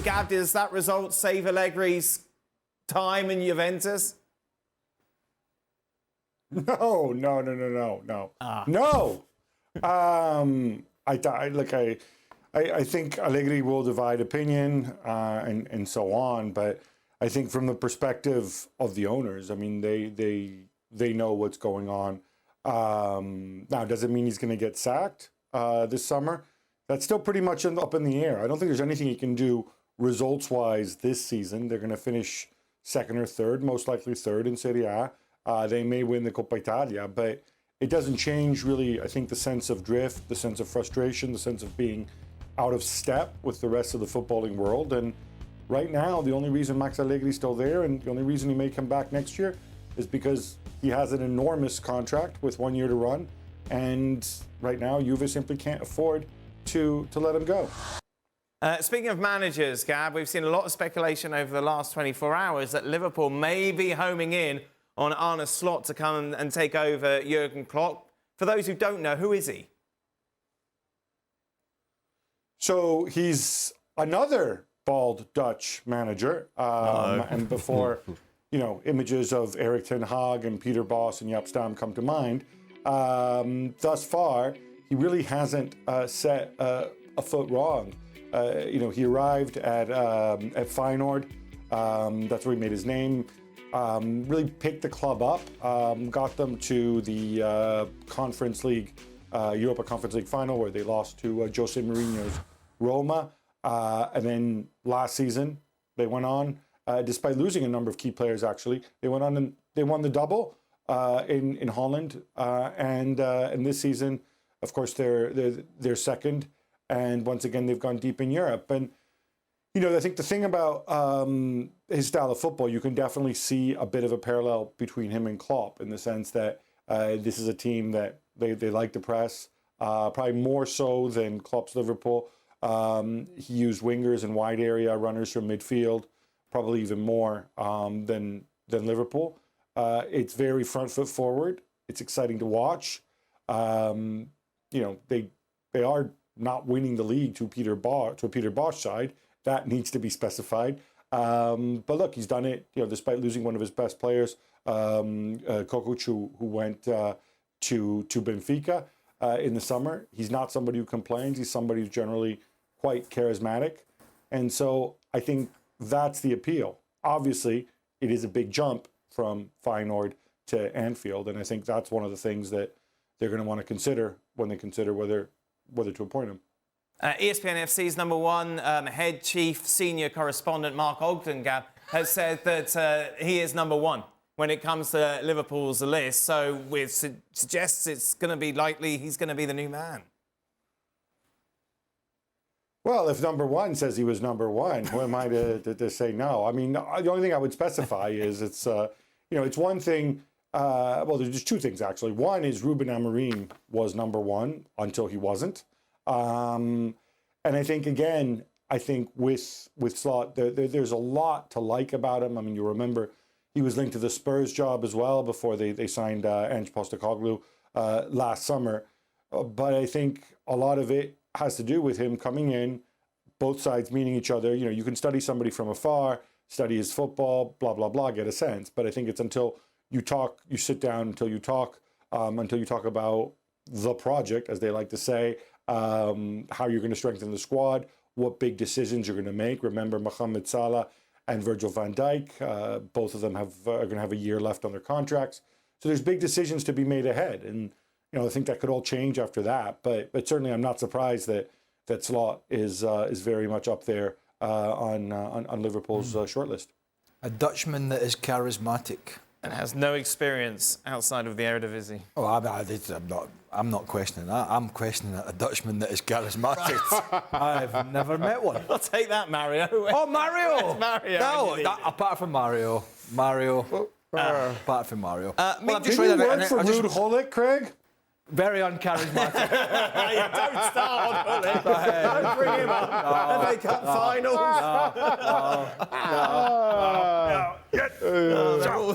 Gab, does that result save Allegri's time in Juventus? No. No. I think Allegri will divide opinion and so on, but I think from the perspective of the owners, I mean, they know what's going on. Now, does it mean he's going to get sacked this summer? That's still pretty much up in the air. I don't think there's anything he can do results-wise this season. They're going to finish second or third, most likely third in Serie A. They may win the Coppa Italia, but it doesn't change really, I think, the sense of drift, the sense of frustration, the sense of being out of step with the rest of the footballing world. And right now, the only reason Max Allegri is still there and the only reason he may come back next year is because he has an enormous contract with 1 year to run. And right now, Juve simply can't afford to let him go. Speaking of managers, Gab, we've seen a lot of speculation over the last 24 hours that Liverpool may be homing in on Arne Slot to come and take over Jurgen Klopp. For those who don't know, who is he? So he's another bald Dutch manager. And before, images of Erik ten Hag and Peter Bosz and Jaap Stam come to mind, thus far, he really hasn't set a foot wrong. He arrived at Feyenoord. That's where he made his name. Really picked the club up, got them to the Conference League, Europa Conference League final, where they lost to Jose Mourinho's Roma. And then last season, they went on, despite losing a number of key players, actually, they went on and they won the double in Holland. And this season, of course, they're second. And once again, they've gone deep in Europe. And I think the thing about his style of football, you can definitely see a bit of a parallel between him and Klopp in the sense that this is a team that they like to press, probably more so than Klopp's Liverpool. He used wingers and wide area runners from midfield, probably even more than Liverpool. It's very front foot forward. It's exciting to watch. They are not winning the league to a Peter Bosz side. That needs to be specified. But look, he's done it, despite losing one of his best players, Kokuc, who went to Benfica in the summer. He's not somebody who complains. He's somebody who's generally quite charismatic. And so I think that's the appeal. Obviously, it is a big jump from Feyenoord to Anfield. And I think that's one of the things that they're going to want to consider when they consider whether to appoint him. ESPN FC's number one head chief senior correspondent, Mark Ogden, Gab, has said that he is number one when it comes to Liverpool's list. So it suggests it's going to be likely he's going to be the new man. Well, if number one says he was number one, who am I to say no? I mean, the only thing I would specify is it's one thing. Well, there's just two things, actually. One is Ruben Amorim was number one until he wasn't. And I think, again, with Slot, there's a lot to like about him. I mean, you remember he was linked to the Spurs job as well before they signed Ange Postecoglou last summer. But I think a lot of it has to do with him coming in, both sides meeting each other. You can study somebody from afar, study his football, blah, blah, blah, get a sense. But I think it's until you talk, you sit down until you talk about the project, as they like to say, how you're going to strengthen the squad, what big decisions you're going to make. Remember, Mohamed Salah and Virgil van Dijk, both of them are going to have a year left on their contracts. So there's big decisions to be made ahead. And, I think that could all change after that. But certainly I'm not surprised that Slot is very much up there on Liverpool's shortlist. A Dutchman that is charismatic. And has no experience outside of the Eredivisie. Oh, I'm not questioning that. I'm questioning a Dutchman that is charismatic. Right. I've never met one. I'll take that, Mario. Oh, Mario! Mario. No, apart from Mario. Apart from Mario. Did you work for Ruud Gullit, Craig? Very uncharismatic. Don't start on Gullit. Don't bring him up. FA Cup finals.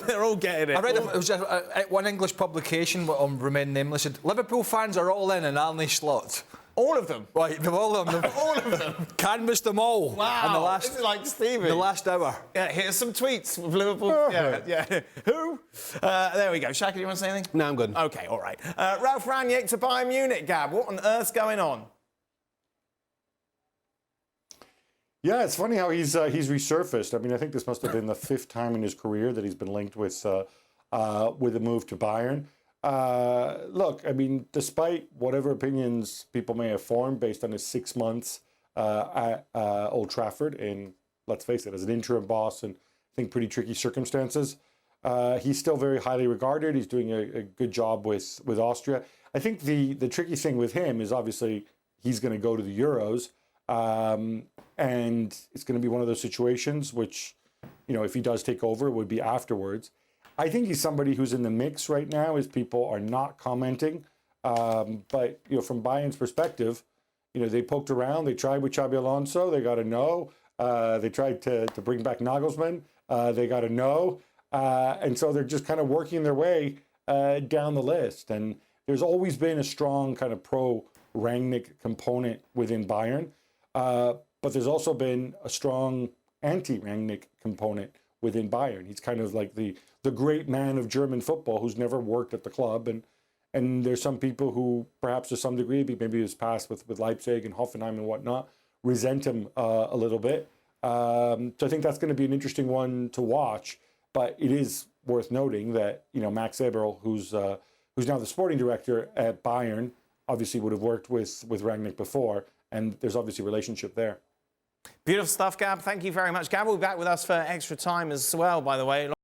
They're all getting it. I read it was one English publication, Remain Nameless, said Liverpool fans are all in on Arne Slot. All of them. Right, all of them. All of them. Canvassed them all. Wow. In the last, this is like Stevie. the last hour. Yeah, here's some tweets with Liverpool. Yeah. Who? There we go. Shaka, do you want to say anything? No, I'm good. Okay, all right. Ralf Rangnick to Bayern Munich, Gab. What on earth's going on? Yeah, it's funny how he's resurfaced. I mean, I think this must have been the 5th time in his career that he's been linked with a move to Bayern. Look, I mean, despite whatever opinions people may have formed based on his 6 months at Old Trafford, and let's face it, as an interim boss and I think pretty tricky circumstances, he's still very highly regarded. He's doing a good job with Austria. I think the tricky thing with him is obviously he's going to go to the Euros. And it's going to be one of those situations which, if he does take over, it would be afterwards. I think he's somebody who's in the mix right now as people are not commenting. But, from Bayern's perspective, they poked around. They tried with Xabi Alonso. They got a no. They tried to bring back Nagelsmann. They got a no. And so they're just kind of working their way down the list. And there's always been a strong kind of pro-Rangnick component within Bayern. But there's also been a strong anti-Rangnick component within Bayern. He's kind of like the great man of German football who's never worked at the club. And there's some people who, perhaps to some degree, maybe his past with Leipzig and Hoffenheim and whatnot, resent him a little bit. So I think that's going to be an interesting one to watch. But it is worth noting that, Max Eberl, who's now the sporting director at Bayern, obviously would have worked with Rangnick before. And there's obviously a relationship there. Beautiful stuff, Gab. Thank you very much. Gab will be back with us for extra time as well, by the way.